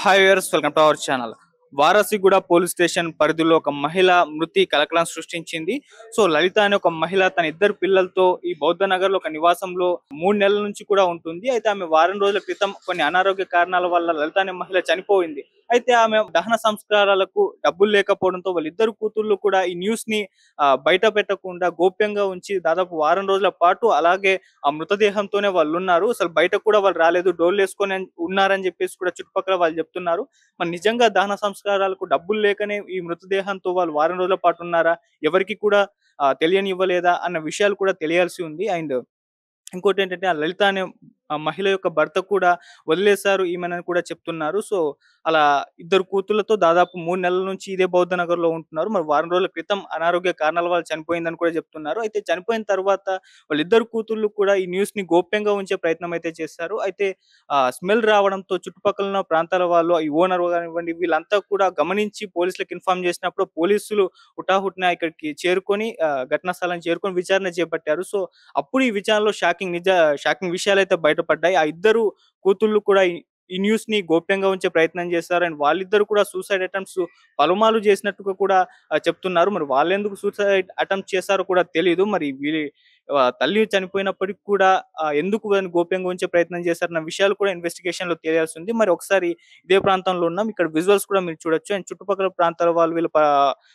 Hi viewers, welcome to our channel. Warasiguda police station పరిధిలో ఒక మహిళ మృతి కలకలం సృష్టించింది. సో లలిత అనే ఒక మహిళ తన ఇద్దరు పిల్లలతో ఈ బౌద్ధ నగర్ లో ఒక నివాసంలో 3 నెలల నుంచి కూడా ఉంటుంది. అయితే ఆమె వారం రోజుల క్రితం కొన్ని అనారోగ్య కారణాల వల్ల లలిత అనే మహిళ చనిపోయింది. అయితే ఆమె దహన సంస్కారాలకు డబ్బులు లేకపోవడంతో వాళ్ళిద్దరు కూతుళ్ళు కూడా ఈ న్యూస్ ని బయట పెట్టకుండా గోప్యంగా ఉంచి దాదాపు వారం రోజుల పాటు అలాగే ఆ మృతదేహంతోనే వాళ్ళు ఉన్నారు. అసలు బయట కూడా వాళ్ళు రాలేదు, డోర్లు వేసుకొని ఉన్నారని చెప్పేసి కూడా చుట్టుపక్కల వాళ్ళు చెప్తున్నారు. మరి నిజంగా దహన సంస్కారాలకు డబ్బులు లేకనే ఈ మృతదేహంతో వాళ్ళు వారం రోజుల పాటు ఉన్నారా, ఎవరికి కూడా తెలియనివ్వలేదా అన్న విషయాలు కూడా తెలియాల్సి ఉంది. అండ్ ఇంకోటి ఏంటంటే ఆ లలిత అనే ఆ మహిళ యొక్క భర్త కూడా వదిలేశారు ఈమెనని కూడా చెప్తున్నారు. సో అలా ఇద్దరు కూతుళ్లతో దాదాపు 3 నెలల నుంచి ఇదే బౌద్ధ నగర్ లో ఉంటున్నారు. మరి వారం రోజుల క్రితం అనారోగ్య కారణాల వల్ల చనిపోయిందని కూడా చెప్తున్నారు. అయితే చనిపోయిన తర్వాత వాళ్ళిద్దరు కూతుళ్ళు కూడా ఈ న్యూస్ ని గోప్యంగా ఉంచే ప్రయత్నం అయితే చేశారు. అయితే స్మెల్ రావడంతో చుట్టుపక్కల ఉన్న ప్రాంతాల వాళ్ళు, ఈ ఓనర్ కానివ్వండి, వీళ్ళంతా కూడా గమనించి పోలీసులకు ఇన్ఫార్మ్ చేసినప్పుడు పోలీసులు హుటాహుటిన ఇక్కడికి చేరుకొని ఘటనా స్థలాన్ని చేరుకొని విచారణ చేపట్టారు. సో అప్పుడు ఈ విచారణలో షాకింగ్ విషయాలైతే బయటపడ్డాయి. ఆ ఇద్దరు కూతుళ్ళు కూడా ఈ న్యూస్ ని గోప్యంగా ఉంచే ప్రయత్నం చేశారు. అండ్ వాళ్ళిద్దరు కూడా సూసైడ్ అటెంప్ట్స్ పలుమార్లు చేసినట్టుగా కూడా చెప్తున్నారు. మరి వాళ్ళెందుకు సూసైడ్ అటెంప్ట్ చేశారో కూడా తెలీదు. మరి వీరి తల్లి చనిపోయినప్పటికి కూడా ఎందుకు దాన్ని గోప్యంగా ఉంచే ప్రయత్నం చేశారన్న విషయాలు కూడా ఇన్వెస్టిగేషన్ లో తెలియాల్సి ఉంది. మరి ఒకసారి ఇదే ప్రాంతంలో ఉన్నాం, ఇక్కడ విజువల్స్ కూడా మీరు చూడొచ్చు. అండ్ చుట్టుపక్కల ప్రాంతాల వాళ్ళు,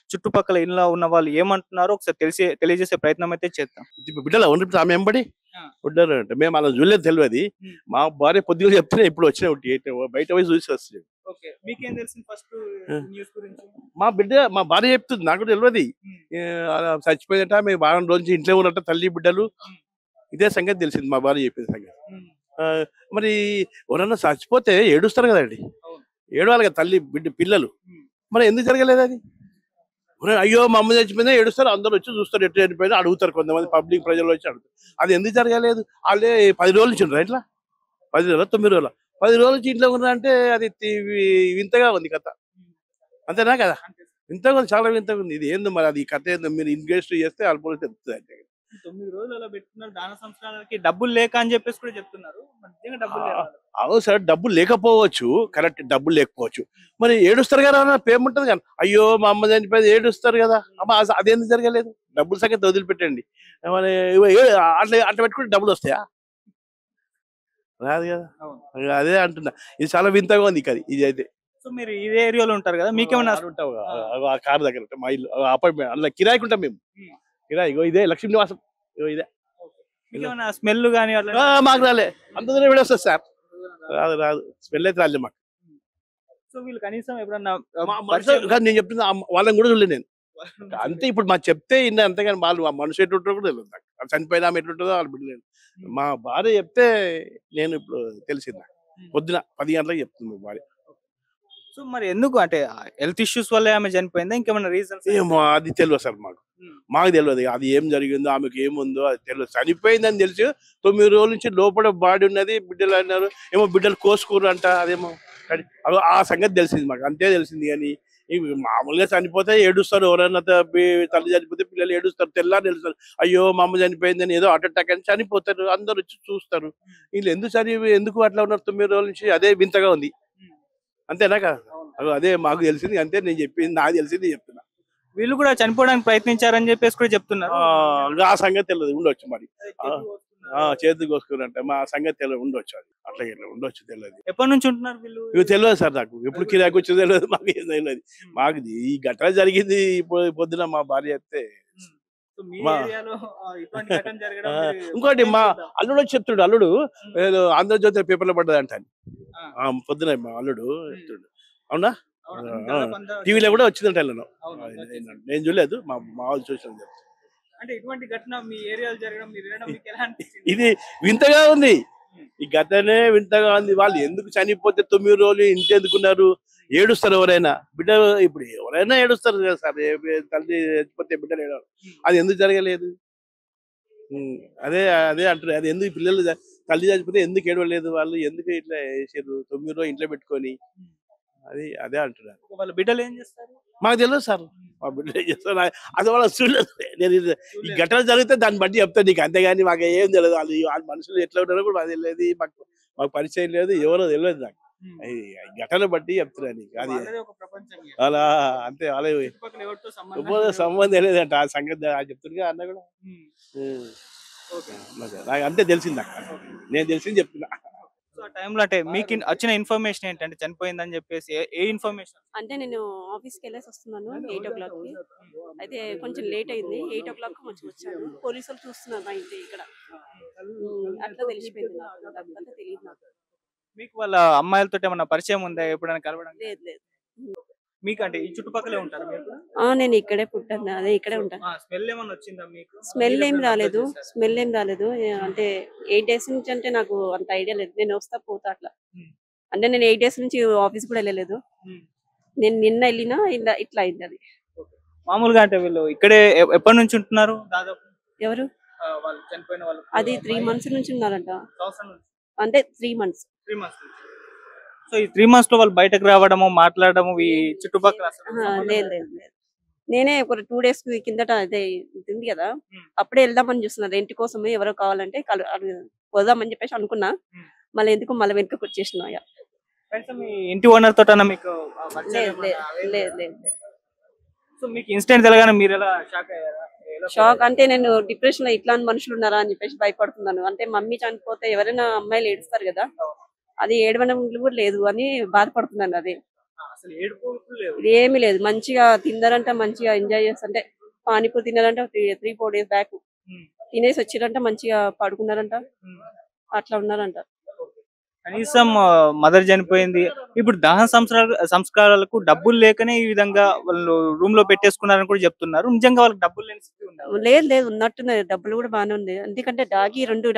చుట్టుపక్కల ఇళ్ళ ఉన్న వాళ్ళు ఏమంటున్నారో ఒకసారి తెలియజేసే ప్రయత్నం అయితే చేద్దాం. బిడ్డలా ఉండి ఆమె ఎంబడి ఆ. ఉంటారంట. మేము అలా చూడలేదు, తెలియదు. ఉమ్. మా భార్య పొద్దుగా చెప్తే ఇప్పుడు వచ్చిన బయట పోయి చూసి వస్తుంది. ఓకే, మీకేం తెలిసింది ఫస్ట్ న్యూస్ గురించి? మా భార్య చెప్తుంది, నాకు తెలియదు. అలా చచ్చిపోయిందట, మేము వారం రోజు ఇంట్లో ఉన్నట్ట తల్లి బిడ్డలు. ఇదే సంగతి తెలిసింది, మా భార్య చెప్పిన సంగతి. ఆ, మరి ఎవరన్నా చచ్చిపోతే ఏడుస్తారు కదండి, అవును. ఏడవాలి కదా తల్లి బిడ్డ పిల్లలు. మరి ఎందుకు జరగలేదు అది? అయ్యో మా అమ్మ చచ్చిపోయినా ఏడుస్తారు, అందరూ వచ్చి చూస్తారు, ఎట్లా చనిపోయినా అడుగుతారు, కొంతమంది పబ్లిక్ ప్రజలు వచ్చి అడుగుతారు. అది ఎందుకు జరగలేదు? వాళ్ళే 10 రోజులు నుంచి ఉండరు ఇట్లా, 10 రోజులు 9 రోజులు 10 రోజుల నుంచి ఇంట్లో ఉన్నారంటే అది వింతగా ఉంది కథ. అంతేనా కదా? వింతగా ఉంది, చాలా వింతగా ఉంది. ఇది ఏందో మరి, అది కథ ఏందో మీరు ఇన్వెస్ట్ చేస్తే వాళ్ళు తెలుస్తుంది. అంటే 9 రోజులు అలా పెట్టుకున్నారు దాన సంస్కారాలకి, డబ్బులు లేక అని చెప్పేసి కూడా చెప్తున్నారు. మరి నిజంగా డబ్బులు లేవా? అవును సార్, డబ్బులు లేకపోవచ్చు, కరెక్ట్, డబ్బులు లేకపోవచ్చు. మరి ఏడుస్తారు కదా, పేమెంట్ ఉంటుంది కదా. అయ్యో మా అమ్మ చనిపోయింది ఏడుస్తారు కదా, అమ్మ అదేందుకు జరగలేదు? డబ్బుల సంగతి వదిలిపెట్టండి. మరి అట్లా అట్లా పెట్టుకుంటే డబ్బులు వస్తాయా? రాదు కదా. అవును. అదే అంటున్నా, ఇది చాలా వింతగా ఉంది కదా ఇది అయితే. సో మీరు ఇదే ఏరియాలో ఉంటారు కదా, మీకేమన్నా ఉంటావు ఆ కార్ దగ్గర ఉంటాం, మా ఇల్లు అపార్ట్మెంట్ అందులో కిరాయికి ఉంటాం మేము. కిరాయి ఇగో ఇదే లక్ష్మీ నివాసం, ఇగో ఇదే. మీకేమన్నా స్మెల్ కానీ అట్లా? మాకు రాలే, అంత దూరం కూడా వస్తుంది సార్. రాదు రాదు, స్మెల్ అయితే రాలేదు మాకు. సో వీళ్ళు కనీసం ఎప్పుడన్నా కాదు, నేను చెప్తున్నా, వాళ్ళని కూడా చూడలేదు నేను. అంతే, ఇప్పుడు మాకు చెప్తే ఇన్న, అంతేగాని వాళ్ళు ఆ మనుషు ఎట్లుంటారో కూడా తెలియదు నాకు. చనిపోయినా ఆమె ఎట్లుంటుందో వాళ్ళు బిడ్డలేదు. మా భార్య చెప్తే నేను ఇప్పుడు తెలిసింది నాకు. పొద్దున 10 గంటలకు చెప్తుంది మా భార్య. సో మరి ఎందుకు, అంటే హెల్త్ ఇష్యూస్ వల్ల ఆమె చనిపోయిందా, ఇంకేమైనా రీజన్స్? ఏమో అది తెలియదు సార్, మాకు తెలియదు అది ఏం జరిగిందో, ఆమెకు ఏముందో అది తెలియదు. చనిపోయిందని తెలుసు, 9 రోజుల నుంచి లోపల బాడీ ఉన్నది, బిడ్డలు అన్నారు ఏమో, బిడ్డలు కోసుకుర్రు అంట, అదేమో ఆ సంగతి తెలిసింది మాకు, అంతే తెలిసింది. కానీ మామూలుగా చనిపోతే ఏడుస్తారు, ఎవరైనా తల్లి చనిపోతే పిల్లలు ఏడుస్తారు, తెల్లారి తెలుస్తారు, అయ్యో మా అమ్మ చనిపోయిందని, ఏదో హార్ట్ అటాక్ అని చనిపోతారు, అందరు వచ్చి చూస్తారు. వీళ్ళు ఎందుకు అట్లా ఉన్నారు 9 రోజుల నుంచి? అదే వింతగా ఉంది. అంతేనా కదా? అదే మాకు తెలిసింది, అంతే. నేను చెప్పింది నాకు తెలిసింది చెప్తున్నా. వీళ్ళు కూడా చనిపోవడానికి ప్రయత్నించారని చెప్పేసి కూడా చెప్తున్నారు. ఆ సంగతి తెలియదు, ఉండొచ్చు మరి. చేతికి కోసుకున్నట్టే మా సంగతి తెలియదు, ఉండొచ్చు. అది అట్లా ఇట్లా ఉండొచ్చు, తెలియదు. ఎప్పటి నుంచి ఉంటున్నారు వీళ్ళు? ఇవి తెలియదు సార్ నాకు, ఎప్పుడు కిరాకి వచ్చేది తెలియదు, మాకు ఏం తెలియదు. మాకు ఈ ఘటన జరిగింది పొద్దున మా భార్య చెప్తే. ఇంకోటి మా అల్లుడు వచ్చి చెప్తుడు, అల్లుడు ఏదో ఆంధ్రజ్యోతి పేపర్లో పడ్డది అంట పొద్దున. మా అల్లుడు చెప్తుడు, అవునా? టీవీలో కూడా వచ్చిందంట. నేను చూడలేదు, మా వాళ్ళు చూసాను. అంటే ఇటువంటి ఘటన మీ ఏరియాలో జరగడం మీరు వినడం మీకు ఎలా అనిపించింది? ఇది వింతగా ఉంది, ఈ ఘటనే వింతగా ఉంది. వాళ్ళు ఎందుకు చనిపోతే 9 రోజులు ఇంటి ఎందుకున్నారు? ఏడుస్తారు ఎవరైనా, బిడ్డ ఇప్పుడు ఎవరైనా ఏడుస్తారు కదా సార్, తల్లి చచ్చిపోతే బిడ్డలు ఏడవాలి, అది ఎందుకు జరగలేదు? అదే అదే అంటున్నారు, అది ఎందుకు పిల్లలు తల్లి చచ్చిపోతే ఎందుకు ఏడవలేదు? వాళ్ళు ఎందుకు ఇట్లా చేసారు 9 రోజులు ఇంట్లో పెట్టుకొని? అదే అంటున్నారు. వాళ్ళ బిడ్డలు ఏం చేస్తారు మాకు తెలియదు సార్, మా బిడ్డలు ఏం చేస్తారు అది వాళ్ళ చూడలేదు. నేను ఈ ఘటన జరిగితే దాన్ని బట్టి చెప్తాను నీకు, అంతేగాని మాకు ఏం తెలియదు. వాళ్ళ మనుషులు ఎట్లా ఉన్నారో కూడా మాకు తెలియదు, మాకు పరిచయం లేదు, ఎవరో తెలియదు నాకు. అది ఘటన బట్టి చెప్తున్నా నీకు. అది వాళ్ళదే ఒక ప్రపంచం ఇక. అలా అంతే వాళ్ళ చుట్టుపక్కల ఎవరితో సంబంధం లేవు. సంబంధం లేదంట ఆ సంగతి చెప్తున్నా అన్న కూడా. ఉమ్. ఉమ్. ఓకే. మరి నాకు అంతే తెలిసింది అక్క. నేను తెలిసింది చెప్తున్నా. సో ఆ టైంలో అంటే మీకు వచ్చిన ఇన్ఫర్మేషన్ ఏంటంటే చనిపోయిందని చెప్పేసి ఏ ఇన్ఫర్మేషన్? అంటే నేను ఆఫీస్‌కి వెళ్ళేసి వస్తున్నాను 8:00కి. అయితే కొంచెం లేట్ అయింది. 8:00 కొంచెం వచ్చాను. పోలీసులు చూస్తున్నారు మా ఇంటి ఇక్కడ. అట్లా తెలిసిపోయింది నాకు. లేకపోతే తెలీదు నాకు. మీకు వాళ్ళ అమ్మాయిలతో ఏమన్నా పరిచయం ఉందా ఎప్పుడైనా కలవడానికి? లేదు లేదు. మీకు అంటే ఈ చుట్టుపక్కలే ఉంటారు మీరు? నేను ఇక్కడే పుట్టాను. అదే ఇక్కడే ఉంటాను. స్మెల్ ఏమన్నా వచ్చిందా మీకు? స్మెల్ మీరు ఏం ఎప్పుడైనా రాలేదు. అబ్జర్వ్ చేశారా? స్మెల్ ఏం రాలేదు. అంటే 8 డేస్ నుంచి అంటే నాకు అంత ఐడియా లేదు. నేను వస్తా పోతా అట్లా. ఉమ్. అంటే నేను 8 డేస్ నుంచి ఆఫీస్ కూడా వెళ్ళలేదు. ఉమ్. నేను నిన్న వెళ్ళినా ఇట్లా అయింది అది. ఓకే. మామూలుగా అంటే వీళ్ళు ఇక్కడే ఎప్పటి నుంచి ఉంటున్నారు దాదాపు? ఎవరు? వాళ్ళు చనిపోయిన వాళ్ళు అది 3 మంత్స్ నుంచి ఉన్నారంట. సంవత్సరం నుంచి? అంటే 3 మంత్స్. 3 మంత్స్ నుంచి. సో ఈ 3 మంత్స్ లో వాళ్ళు బయటకు రావడము మాట్లాడడము ఈ చుట్టుపక్కల అసలు సంబంధం లేదు లేదు. లేదు లేదు. నేనే ఒక 2 డేస్ కిందట అదే ఇది ఉంది కదా, ఉమ్. అప్పుడే వెళ్దామని చూస్తున్నా రెంట్ కోసం. ఎవరో కావాలంటే పోదామని చెప్పేసి అనుకున్నా. ఉమ్. మళ్ళీ ఎందుకు మళ్ళీ వెనకకి వచ్చేసినా ఇక. కనీసం మీ ఇంటి ఓనర్ తోటన్నా మీకు పరిచయం లేదు ఏమన్నా లేదు అవేం లేదు లేదా? లేదు లేదు. సో మీకు ఇన్సిడెంట్ తెలగానే మీరు ఎలా షాక్ అయ్యారా? ఎలా ఫీల్ షాక్ అంటే నేను డిప్రెషన్ లో ఇట్లాంటి మనుషులు ఉన్నారా అని చెప్పేసి భయపడుతున్నాను. అంటే మమ్మీ చనిపోతే ఎవరైనా అమ్మాయిలు ఏడుస్తారు కదా, అయ్యారు? అది ఏడవడం కూడా లేదు అని బాధపడుతున్నాను. అది అసలు ఏడుపు లేవు. ఇది ఏమీ లేదు. మంచిగా తిన్నారంట, మంచిగా ఎంజాయ్ చేస్తుంటే పానీపూరి తిన్నారంట. 3-4 డేస్ బ్యాక్ ఉమ్. తినేసి వచ్చిరంట, మంచిగా పడుకున్నారంట, ఉమ్. అట్లా ఉన్నారంట. కనీసం మదర్ చనిపోయింది. ఇప్పుడు దహన సంస్కారాలకు డబ్బులు లేకనే ఈ విధంగా వాళ్ళు రూమ్ లో పెట్టేసుకున్నారని కూడా చెప్తున్నారు. నిజంగా వాళ్ళకి డబ్బులు లేని స్థితి ఉందా? లేదు లేదు, ఉన్నట్టున్నది. డబ్బులు కూడా బాగానే ఉంది. ఎందుకంటే రెండు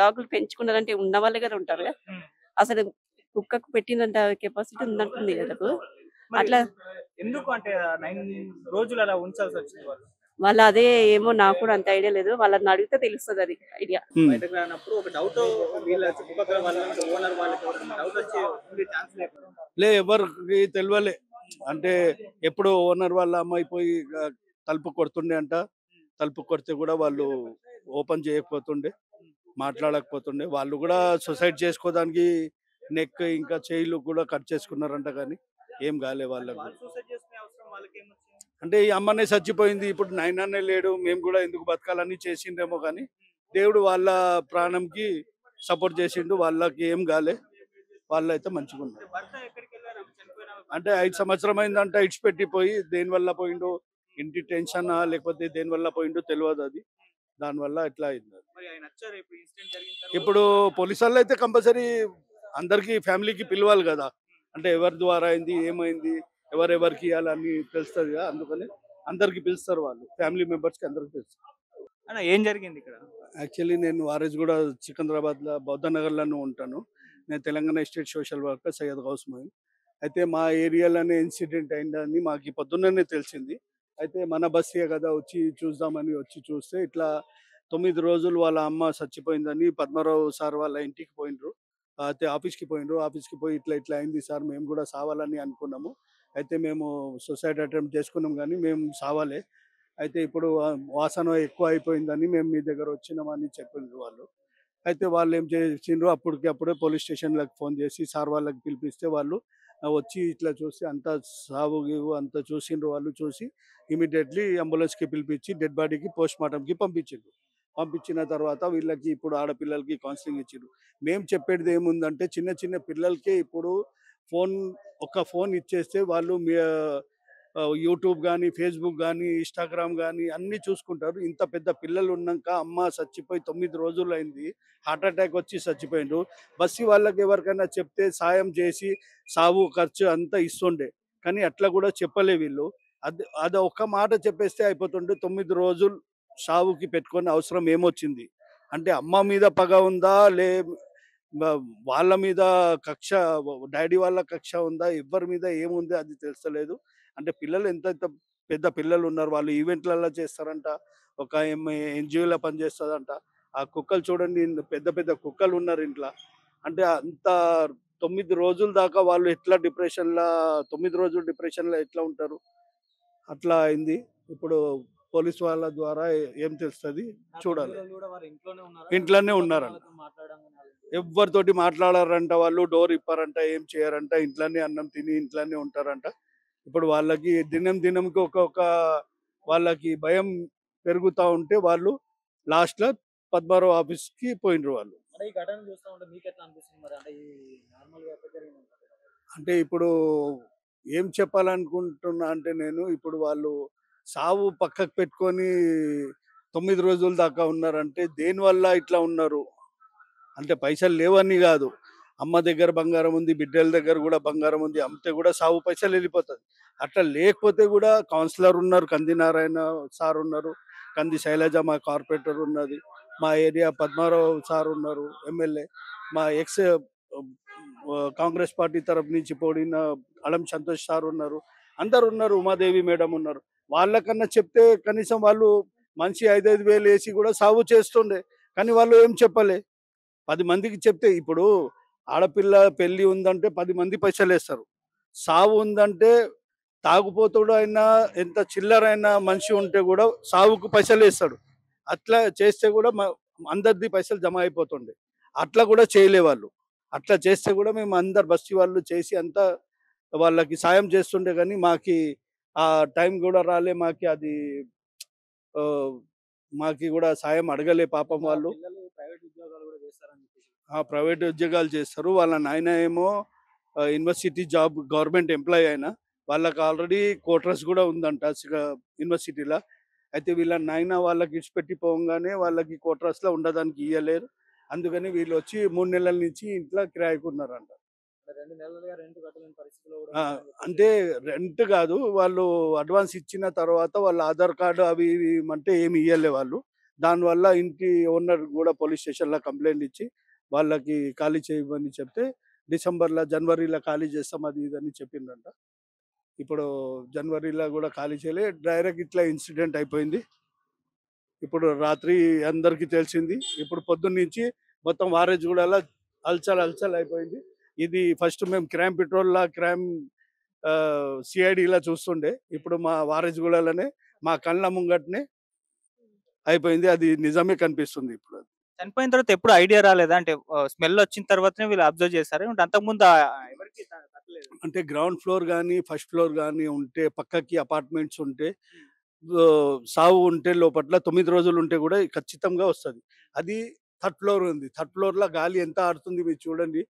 డాగులు పెంచుకున్నారంటే ఉన్న వాళ్ళే కదా ఉంటారు కదా. ఉమ్. అసలు కుక్కకు పెట్టినంత కెపాసిటీ ఉన్నట్టుంది కదా. మరి అట్లా ఎందుకు అంటే 9 రోజులు అలా ఉంచాల్సి వచ్చింది వాళ్ళు? వాళ్ళ అదే ఏమో నాకు కూడా అంత ఐడియా లేదు. వాళ్ళని అడిగితే తెలుస్తుంది అది ఐడియా. బయటకు రానప్పుడు ఒక డౌట్ వీళ్ళ చుట్టుపక్కల వాళ్ళకి ఓనర్ వాళ్ళకి డౌట్ వచ్చే ఉండే ఛాన్స్ లేకుండా. ఎవరికి తెలియలే. అంటే ఎప్పుడు ఓనర్ వాళ్ళ అమ్మాయి పోయి తలుపు కొడుతుండే అంట. తలుపు కొడితే కూడా వాళ్ళు ఓపెన్ చేయకపోతుండే, మాట్లాడకపోతుండే. వాళ్ళు కూడా సొసైడ్ చేసుకోవడానికి నెక్ ఇంకా చేయిలు కూడా కట్ చేసుకున్నారంట, కానీ ఏం కాలే వాళ్ళకు. వాళ్ళు సూసైడ్ చేసుకునే అవసరం వాళ్ళకి ఏమొచ్చింది? అంటే ఈ అమ్మనే చచ్చిపోయింది, ఇప్పుడు నాయననే లేడు, మేము కూడా ఎందుకు బతకాలని చేసిండ్రేమో, కానీ దేవుడు వాళ్ళ ప్రాణంకి సపోర్ట్ చేసిండు. వాళ్ళకి ఏం కాలే, వాళ్ళైతే మంచిగా ఉన్నారు. భర్త ఎక్కడికి వెళ్ళారు చనిపోయిన ఆమె? అంటే 5 సంవత్సరం అయిందంట ఇడిచిపెట్టి పోయి. దేని వల్ల పోయిండో, ఇంటి టెన్షన్ లేకపోతే దేని వల్ల పోయిండో తెలియదు. అది దానివల్ల ఇట్లా అయింది. మరి ఆయన వచ్చారు ఇప్పుడు ఇన్సిడెంట్ జరిగిన తర్వాత? ఇప్పుడు పోలీసు వాళ్ళు అయితే కంపల్సరీ అందరికి ఫ్యామిలీకి పిలవాలి కదా. అంటే ఎవరి ద్వారా అయింది, ఏమైంది, ఎవరెవరికి ఇవ్వాలని తెలుస్తుంది కదా. అందుకని అందరికి పిలుస్తారు, వాళ్ళు ఫ్యామిలీ మెంబర్స్కి అందరికి పిలుస్తారు. అన్న ఏం జరిగింది ఇక్కడ? యాక్చువల్లీ నేను కూడా సికింద్రాబాద్లో బౌద్ధ నగర్లోనే ఉంటాను. నేను Telangana state social worker Syed Ghouse Moin. అయితే మా ఏరియాలోనే ఇన్సిడెంట్ అయిందని మాకు పొద్దున్నే తెలిసింది. అయితే మన బస్సే కదా, వచ్చి చూద్దామని వచ్చి చూస్తే ఇట్లా 9 రోజులు వాళ్ళ అమ్మ చచ్చిపోయిందని పద్మారావు సార్ వాళ్ళ ఇంటికి పోయినరు. అయితే ఆఫీస్కి పోయినరు. ఆఫీస్కి పోయి ఇట్లా ఇట్లా అయింది సార్, మేము కూడా సావాలని అనుకున్నాము. అయితే మేము సూసైడ్ అటెంప్ట్ చేసుకున్నాం, కానీ మేము సావాలే. అయితే ఇప్పుడు వాసన ఎక్కువ అయిపోయిందని మేము మీ దగ్గర వచ్చినామని చెప్పిండ్రు వాళ్ళు. అయితే వాళ్ళు ఏం చేసిండ్రు, అప్పటికప్పుడే పోలీస్ స్టేషన్లకు ఫోన్ చేసి సార్ వాళ్ళకి పిలిపిస్తే వాళ్ళు వచ్చి ఇట్లా చూసి అంతా సావు గీవు అంతా చూసిండ్రు. వాళ్ళు చూసి ఇమీడియట్లీ అంబులెన్స్కి పిలిపించి డెడ్ బాడీకి పోస్ట్ మార్టంకి పంపించిండ్రు. పంపించిన తర్వాత వీళ్ళకి ఇప్పుడు ఆడపిల్లలకి కౌన్సిలింగ్ ఇచ్చిండ్రు. మేము చెప్పేది ఏముందంటే, చిన్న చిన్న పిల్లలకే ఇప్పుడు ఫోన్ ఫోన్ ఇచ్చేస్తే వాళ్ళు యూట్యూబ్ కానీ, ఫేస్బుక్ కానీ, ఇన్స్టాగ్రామ్ కానీ అన్నీ చూసుకుంటారు. ఇంత పెద్ద పిల్లలు ఉన్నాక అమ్మ చచ్చిపోయి 9 రోజులు అయింది, హార్ట్ అటాక్ వచ్చి చచ్చిపోయిండ్రు. బస్సు వాళ్ళకి ఎవరికైనా చెప్తే సాయం చేసి సావు ఖర్చు అంతా ఇస్తుండే, కానీ అట్లా కూడా చెప్పలే వీళ్ళు. అది ఒక్క మాట చెప్పేస్తే అయిపోతుండే. 9 రోజులు సావుకి పెట్టుకొని అవసరం ఏమొచ్చింది? అంటే అమ్మ మీద పగ ఉందా, వాళ్ళ మీద కక్ష, డాడీ వాళ్ళ కక్ష ఉందా, ఎవరి మీద ఏముంది అది తెలుస్తలేదు. అంటే పిల్లలు ఎంత ఎంత పెద్ద పిల్లలు ఉన్నారు, వాళ్ళు ఈవెంట్లలో చేస్తారంట, ఒక ఎన్జిఓలో పనిచేస్తుందంట. ఆ కుక్కలు చూడండి, పెద్ద పెద్ద కుక్కలు ఉన్నారు ఇంట్లో. అంటే అంత 9 రోజుల దాకా వాళ్ళు ఎట్లా 9 రోజులు డిప్రెషన్లో ఎట్లా ఉంటారు? అట్లా అయింది. ఇప్పుడు పోలీస్ వాళ్ళ ద్వారా ఏం తెలుస్తుంది చూడాలి. పిల్లలు కూడా వారు ఇంట్లోనే ఉన్నారా? ఇంట్లోనే చుట్టుపక్కల ఉన్నారంట. వాళ్ళతో మాట్లాడడం కానీ అలా ఎవ్వరితోటి మాట్లాడారంట, వాళ్ళు డోర్ ఇప్పారంట, ఏం చేయరంట, ఇంట్లోనే అన్నం తిని ఇంట్లోనే ఉంటారంట. ఇప్పుడు వాళ్ళకి దినం దినంకి ఒక్కొక్క వాళ్ళకి భయం పెరుగుతూ ఉంటే వాళ్ళు లాస్ట్లో పద్మారావు ఆఫీస్కి పోయినరు వాళ్ళు. అంటే ఈ ఘటన చూస్తా ఉంటే మీకు ఎట్లా అనిపిస్తుంది మరి? అంటే ఈ నార్మల్ గా ఎట్లా జరిగింది అంటారు? అంటే ఇప్పుడు ఏం చెప్పాలనుకుంటున్నా అంటే నేను ఇప్పుడు వాళ్ళు సావు పక్కకు పెట్టుకొని 9 రోజుల దాకా ఉన్నారంటే దేనివల్ల ఇట్లా ఉన్నారు అంటే పైసలు లేవని కాదు. అమ్మ దగ్గర బంగారం ఉంది, బిడ్డల దగ్గర కూడా బంగారం ఉంది, అమ్మితే కూడా సావు పైసలు వెళ్ళిపోతుంది. అట్లా లేకపోతే కూడా కౌన్సిలర్ ఉన్నారు, కంది నారాయణ సార్ ఉన్నారు, కంది శైలజ మా కార్పొరేటర్ ఉన్నది, మా ఏరియా పద్మారావు సార్ ఉన్నారు ఎమ్మెల్యే, మా ఎక్స్ కాంగ్రెస్ పార్టీ తరఫు నుంచి పోడిన అలం సంతోష్ సార్ ఉన్నారు, అందరు ఉన్నారు, ఉమాదేవి మేడం ఉన్నారు. వాళ్ళకన్నా చెప్తే కనీసం వాళ్ళు మనిషి 5,000 వేసి కూడా సాగు చేస్తుండే. కానీ వాళ్ళు ఏం చెప్పలే. 10 మందికి చెప్తే ఇప్పుడు ఆడపిల్ల పెళ్లి ఉందంటే 10 మంది పైసలు వేస్తారు. సావు ఉందంటే తాగుపోతుడు అయినా ఎంత చిల్లరైన మనిషి ఉంటే కూడా సావుకు పైసలు వేస్తాడు. అట్లా చేస్తే కూడా అందరిది పైసలు జమ అయిపోతుండే. అట్లా కూడా చేయలే వాళ్ళు. అట్లా చేస్తే కూడా మేము అందరు బస్తీ వాళ్ళు చేసి అంతా వాళ్ళకి సాయం చేస్తుండే. కానీ మాకి ఆ టైం కూడా రాలే. మాకి అది మాకి కూడా సాయం అడగలే పాపం వాళ్ళు. పిల్లలు ప్రైవేట్ ఉద్యోగాలు కూడా చేస్తారని చెప్పేసి. ప్రైవేట్ ఉద్యోగాలు చేస్తారు. వాళ్ళ నాయన ఏమో యూనివర్సిటీ జాబ్ గవర్నమెంట్ ఎంప్లాయీ అయినా వాళ్ళకి ఆల్రెడీ క్వార్టర్స్ కూడా ఉందంట యూనివర్సిటీలో. అయితే వీళ్ళ నాయన వాళ్ళకి ఇడిచిపెట్టి పోగానే వాళ్ళకి క్వార్టర్స్లో ఉండడానికి ఇయ్యలేరు. అందుకని వీళ్ళు వచ్చి 3 నెలల నుంచి ఇంట్లో కిరాయికున్నారంట. 2 నెలలుగా రెంట్ కట్టలేని పరిస్థితిలో కూడా ఆ, ఉన్నారని చెప్పేసి. అంటే రెంట్ కాదు, వాళ్ళు అడ్వాన్స్ ఇచ్చిన తర్వాత వాళ్ళ ఆధార్ కార్డు అవి ఇవి అంటే ఏమి ఇయ్యలే వాళ్ళు. దానివల్ల ఇంటి ఓనర్ కూడా పోలీస్ స్టేషన్లో కంప్లైంట్ ఇచ్చి వాళ్ళకి ఖాళీ చేయమని చెప్తే డిసెంబర్లో జనవరిలో ఖాళీ చేస్తాం అది ఇది అని చెప్పిండ్రంట. ఇప్పుడు జనవరిలో కూడా ఖాళీ చేయలే, డైరెక్ట్ ఇట్లా ఇన్సిడెంట్ అయిపోయింది. ఇప్పుడు రాత్రి అందరికీ తెలిసింది. ఇప్పుడు పొద్దున్న నుంచి మొత్తం వారేజ్గూడలో హల్చల్ హల్చల్ అయిపోయింది. ఇది ఫస్ట్ మేము క్రైమ్ పెట్రోల్లా క్రైమ్ సిఐడిలా చూస్తుండే. ఇప్పుడు మా వారేజ్గూడలోనే మా కళ్ళ ముంగట్నే అయిపోయింది. అది నిజమే కనిపిస్తుంది ఇప్పుడు. చనిపోయిన తర్వాత ఎప్పుడు ఐడియా రాలేదా? అంటే స్మెల్ వచ్చిన తర్వాతనే వీళ్ళు అబ్జర్వ్ చేశారు. అంతకుముందు ఎవరికి తట్టలేదు. అంటే గ్రౌండ్ ఫ్లోర్ కానీ ఫస్ట్ ఫ్లోర్ కానీ ఉంటే పక్కకి అపార్ట్మెంట్స్ ఉంటే సావు ఉంటే లోపట్ల 9 రోజులు ఉంటే కూడా ఖచ్చితంగా వస్తుంది. అది థర్డ్ ఫ్లోర్ ఉంది. థర్డ్ ఫ్లోర్లో గాలి ఎంత ఆడుతుంది మీరు చూడండి.